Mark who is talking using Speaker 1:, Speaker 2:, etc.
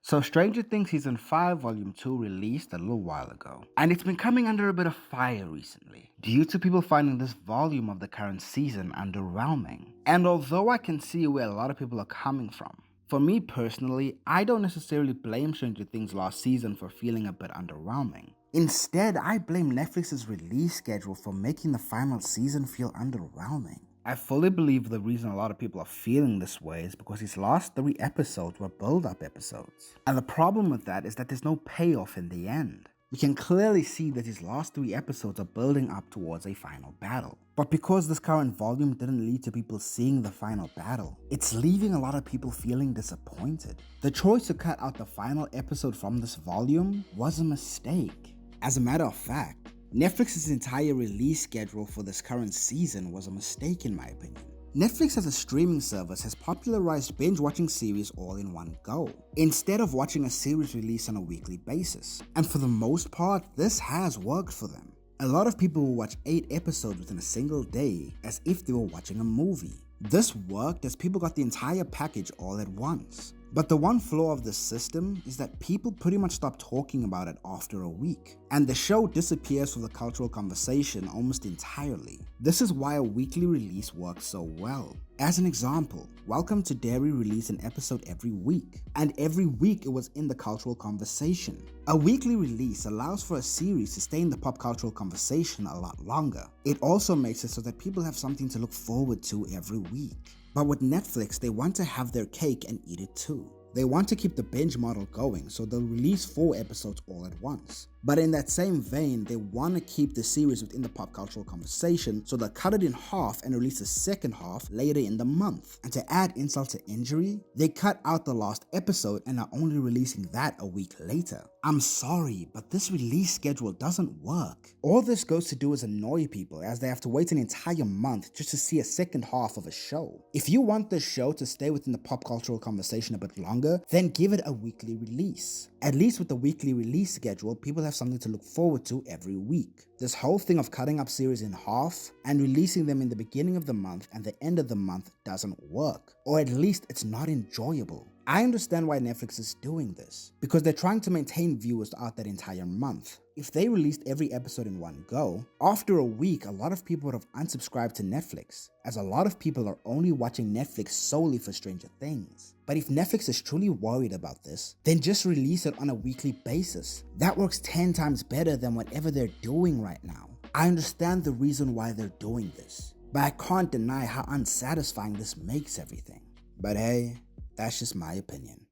Speaker 1: So Stranger Things Season 5 Volume 2 released a little while ago, and it's been coming under a bit of fire recently, due to people finding this volume of the current season underwhelming. And although I can see where a lot of people are coming from, for me personally, I don't necessarily blame Stranger Things last season for feeling a bit underwhelming. Instead, I blame Netflix's release schedule for making the final season feel underwhelming. I fully believe the reason a lot of people are feeling this way is because these last 3 episodes were build-up episodes. And the problem with that is that there's no payoff in the end. We can clearly see that these last 3 episodes are building up towards a final battle. But because this current volume didn't lead to people seeing the final battle, it's leaving a lot of people feeling disappointed. The choice to cut out the final episode from this volume was a mistake. As a matter of fact, Netflix's entire release schedule for this current season was a mistake in my opinion. Netflix as a streaming service has popularized binge-watching series all in one go, instead of watching a series release on a weekly basis. And for the most part, this has worked for them. A lot of people will watch 8 episodes within a single day as if they were watching a movie. This worked as people got the entire package all at once. But the one flaw of this system is that people pretty much stop talking about it after a week, and the show disappears from the cultural conversation almost entirely. This is why a weekly release works so well. As an example, Welcome to Derry released an episode every week, and every week it was in the cultural conversation. A weekly release allows for a series to stay in the pop cultural conversation a lot longer. It also makes it so that people have something to look forward to every week. But with Netflix, they want to have their cake and eat it too. They want to keep the binge model going, so they'll release 4 episodes all at once. But in that same vein, they want to keep the series within the pop cultural conversation, so they'll cut it in half and release the second half later in the month. And to add insult to injury, they cut out the last episode and are only releasing that a week later. I'm sorry, but this release schedule doesn't work. All this goes to do is annoy people, as they have to wait an entire month just to see a second half of a show. If you want the show to stay within the pop cultural conversation a bit longer, then give it a weekly release. At least with the weekly release schedule, people have something to look forward to every week. This whole thing of cutting up series in half and releasing them in the beginning of the month and the end of the month doesn't work, or at least it's not enjoyable. I understand why Netflix is doing this, because they're trying to maintain viewers throughout that entire month. If they released every episode in one go, after a week a lot of people would have unsubscribed to Netflix, as a lot of people are only watching Netflix solely for Stranger Things. But if Netflix is truly worried about this, then just release it on a weekly basis. That works 10 times better than whatever they're doing right now. I understand the reason why they're doing this, but I can't deny how unsatisfying this makes everything. But hey, that's just my opinion.